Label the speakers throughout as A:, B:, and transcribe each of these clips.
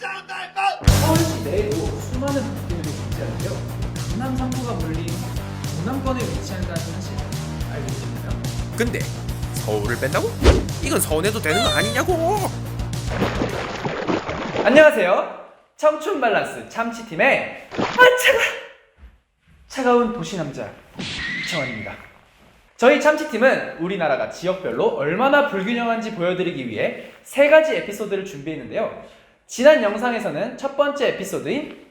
A: 서울시 내에도 수많은 불균형이 존재하는데요. 강남 3구가 몰린 동남권에 위치한다는 사실 알고 계시나요?
B: 근데 서울을 뺀다고? 이건 서운해도 되는 거 아니냐고.
A: 안녕하세요. 청춘 밸런스 참치팀의 차가운 도시남자 이청환입니다. 저희 참치팀은 우리나라가 지역별로 얼마나 불균형한지 보여드리기 위해 3가지 에피소드를 준비했는데요. 지난 영상에서는 첫 번째 에피소드인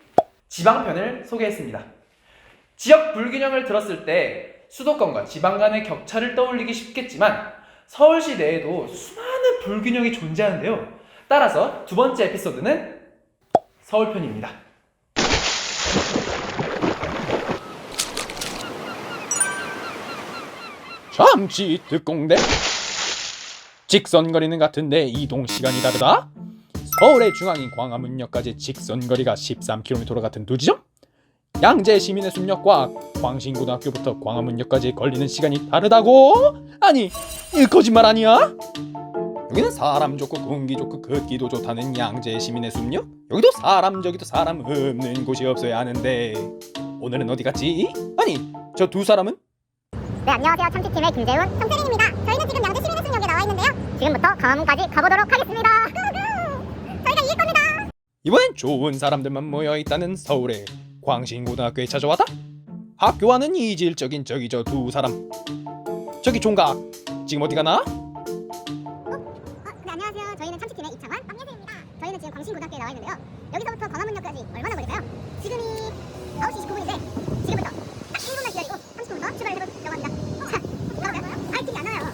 A: 지방편을 소개했습니다. 지역 불균형을 들었을 때 수도권과 지방 간의 격차를 떠올리기 쉽겠지만 서울시 내에도 수많은 불균형이 존재하는데요. 따라서 두 번째 에피소드는 서울편입니다.
C: 잠시 특공대. 직선거리는 같은데 이동 시간이 다르다. 서울의 중앙인 광화문역까지 직선거리가 13km로 같은 두 지점. 양재 시민의 숲역과 광신고등학교부터 광화문역까지 걸리는 시간이 다르다고? 아니, 이 거짓말 아니야? 여기는 사람 좋고 공기 좋고 걷기도 좋다는 양재 시민의 숲역? 여기도 사람 저기도 사람 없는 곳이 없어야 하는데 오늘은 어디 갔지? 아니, 저 두 사람은?
D: 네, 안녕하세요. 참치팀의 김재훈, 성태린입니다. 저희는 지금 양재 시민의 숲역에 나와 있는데요. 지금부터 광화문까지 가보도록 하겠습니다. 저희가 이길 겁니다.
C: 이번엔 좋은 사람들만 모여있다는 서울의 광신고등학교에 찾아왔다? 학교와는 이질적인 저기 저 두 사람. 저기 총각, 지금 어디 가나?
D: 네, 안녕하세요. 저희는 참치팀의 이창환, 박예슬입니다. 저희는 지금 광신고등학교에 나와 있는데요. 여기서부터 광화문역까지 얼마나 걸릴까요? 지금이 9시 29분인데 지금부터 딱 1분만 기다리고 30분부터 출발을 해보려고 합니다. 자, 나오나요? 알뜰이 안 나와요.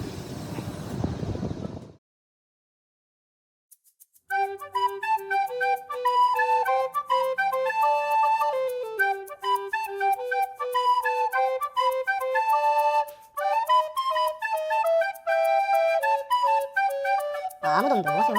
D: 아무도 없는데 뭐 하세요?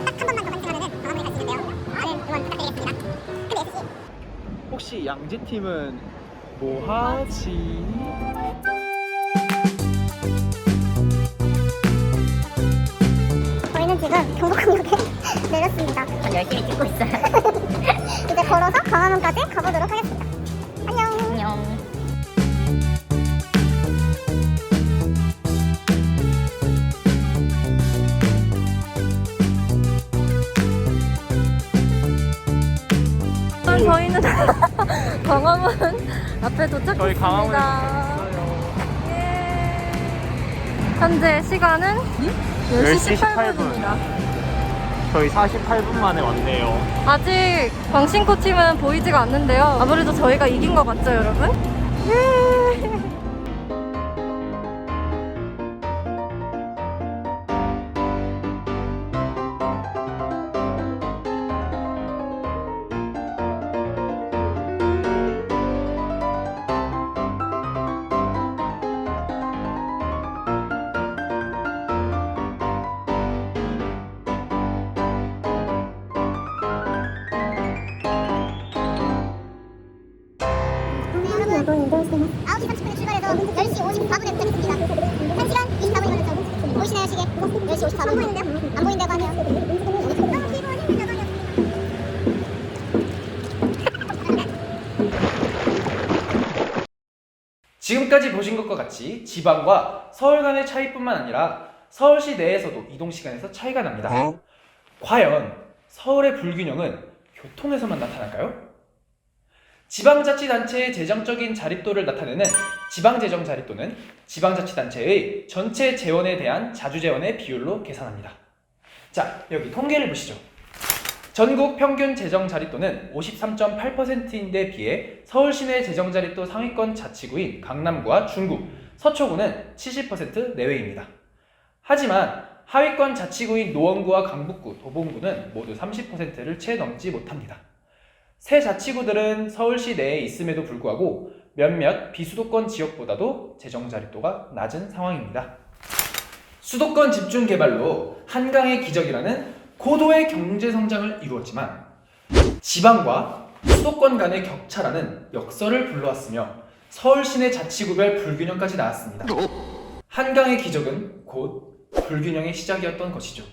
D: 방금 그 버스를 놓쳐버렸습니다.
A: 혹시 양재팀은 뭐하지?
D: 저희는 지금 경복궁역에 내렸습니다.
E: 열심히 찍고 있어요.
D: 이제 걸어서 광화문까지 가보도록 하겠습니다. 안녕.
E: 안녕.
F: 저희는 광화문 앞에 도착했습니다. 예. 현재 시간은 10시 18분입니다.
G: 저희 48분 만에 왔네요.
F: 아직 광신고 팀은 보이지가 않는데요. 아무래도 저희가 이긴 것 같죠, 여러분? 예.
D: 여러분, 9시 30분에 출발해서 10시 54분에 도착했습니다. 1시간 24분이 걸렸죠. 보이시나요, 시계? 10시 54분. 안 보이는데요? 안 보인다고 하네요.
A: 지금까지 보신 것과 같이 지방과 서울 간의 차이뿐만 아니라 서울시 내에서도 이동시간에서 차이가 납니다. 과연 서울의 불균형은 교통에서만 나타날까요? 지방자치단체의 재정적인 자립도를 나타내는 지방재정자립도는 지방자치단체의 전체 재원에 대한 자주재원의 비율로 계산합니다. 자, 여기 통계를 보시죠. 전국 평균 재정자립도는 53.8%인데 비해 서울 시내 재정자립도 상위권 자치구인 강남구와 중구, 서초구는 70% 내외입니다. 하지만 하위권 자치구인 노원구와 강북구, 도봉구는 모두 30%를 채 넘지 못합니다. 새 자치구들은 서울시 내에 있음에도 불구하고 몇몇 비수도권 지역보다도 재정 자립도가 낮은 상황입니다. 수도권 집중 개발로 한강의 기적이라는 고도의 경제 성장을 이루었지만 지방과 수도권 간의 격차라는 역설을 불러왔으며 서울 시내 자치구별 불균형까지 나왔습니다. 한강의 기적은 곧 불균형의 시작이었던 것이죠.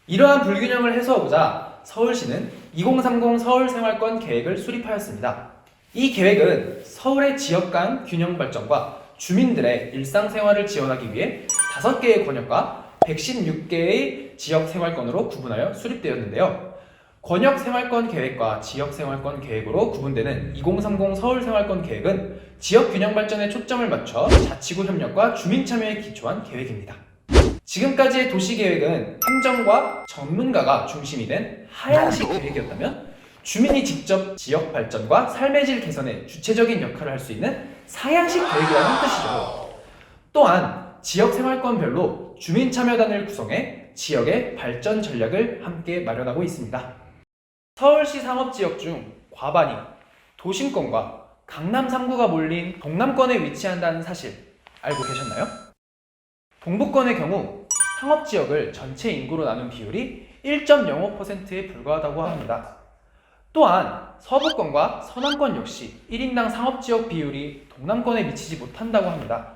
A: 이러한 불균형을 해소하고자 서울시는 2030 서울생활권 계획을 수립하였습니다. 이 계획은 서울의 지역 간 균형 발전과 주민들의 일상생활을 지원하기 위해 5개의 권역과 116개의 지역생활권으로 구분하여 수립되었는데요. 권역생활권 계획과 지역생활권 계획으로 구분되는 2030 서울생활권 계획은 지역 균형 발전에 초점을 맞춰 자치구 협력과 주민 참여에 기초한 계획입니다. 지금까지의 도시계획은 행정과 전문가가 중심이 된 하향식 계획이었다면 주민이 직접 지역 발전과 삶의 질 개선에 주체적인 역할을 할 수 있는 상향식 계획이라는 뜻이죠. 또한 지역 생활권별로 주민 참여단을 구성해 지역의 발전 전략을 함께 마련하고 있습니다. 서울시 상업지역 중 과반이 도심권과 강남 3구가 몰린 동남권에 위치한다는 사실 알고 계셨나요? 동부권의 경우 상업지역을 전체 인구로 나눈 비율이 1.05%에 불과하다고 합니다. 또한 서부권과 서남권 역시 1인당 상업지역 비율이 동남권에 미치지 못한다고 합니다.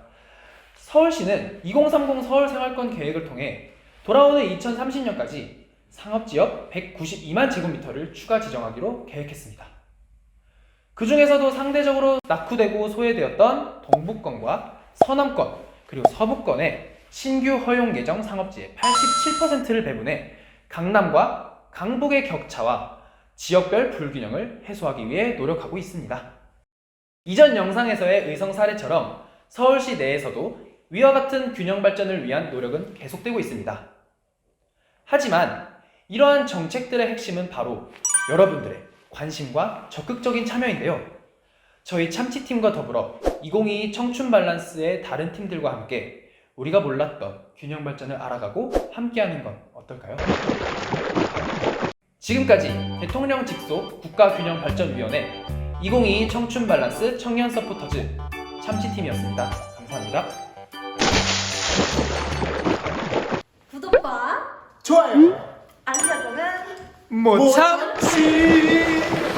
A: 서울시는 2030 서울생활권 계획을 통해 돌아오는 2030년까지 상업지역 192만 제곱미터를 추가 지정하기로 계획했습니다. 그 중에서도 상대적으로 낙후되고 소외되었던 동부권과 서남권 그리고 서부권에 신규 허용 예정 상업지의 87%를 배분해 강남과 강북의 격차와 지역별 불균형을 해소하기 위해 노력하고 있습니다. 이전 영상에서의 의성 사례처럼 서울시 내에서도 위와 같은 균형 발전을 위한 노력은 계속되고 있습니다. 하지만 이러한 정책들의 핵심은 바로 여러분들의 관심과 적극적인 참여인데요. 저희 참치팀과 더불어 2022 청춘 밸런스의 다른 팀들과 함께 우리가 몰랐던 균형 발전을 알아가고 함께하는 건 어떨까요? 지금까지 대통령 직속 국가균형발전위원회 2022 청춘 밸런스 청년 서포터즈 참치팀이었습니다. 감사합니다.
F: 구독과
B: 좋아요.
F: 알림 설정은
B: 못 참지.